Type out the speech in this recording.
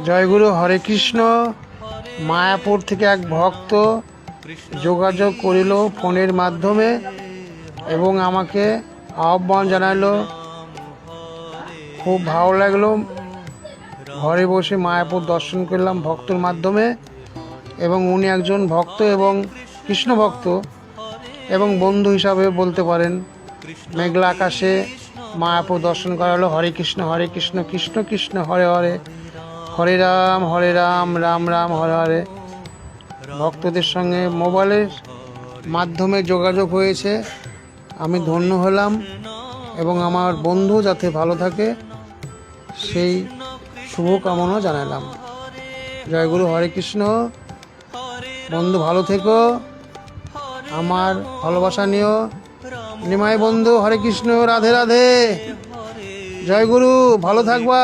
জয়গুরু, হরে কৃষ্ণ। মায়াপুর থেকে এক ভক্ত যোগাযোগ করিল ফোনের মাধ্যমে এবং আমাকে আহ্বান জানালো। খুব ভালো লাগলো। ঘরে বসে মায়াপুর দর্শন করলাম ভক্তর মাধ্যমে, এবং উনি একজন ভক্ত এবং কৃষ্ণ ভক্ত এবং বন্ধু হিসাবে বলতে পারেন। মেঘলা আকাশে মায়াপুর দর্শন করা হলো। হরে কৃষ্ণ হরে কৃষ্ণ, কৃষ্ণ কৃষ্ণ হরে হরে, হরে রাম রাম রাম হরে হরে। ভক্তদের সঙ্গে মোবাইলের মাধ্যমে যোগাযোগ হয়েছে, আমি ধন্য হলাম এবং আমার বন্ধু যাতে ভালো থাকে সেই শুভকামনা জানালাম। জয়গুরু, হরে কৃষ্ণ। বন্ধু ভালো থেকো, আমার ভালোবাসা নিও। নিমাই বন্ধু, হরে কৃষ্ণ, রাধে রাধে। জয়গুরু, ভালো থাকবা।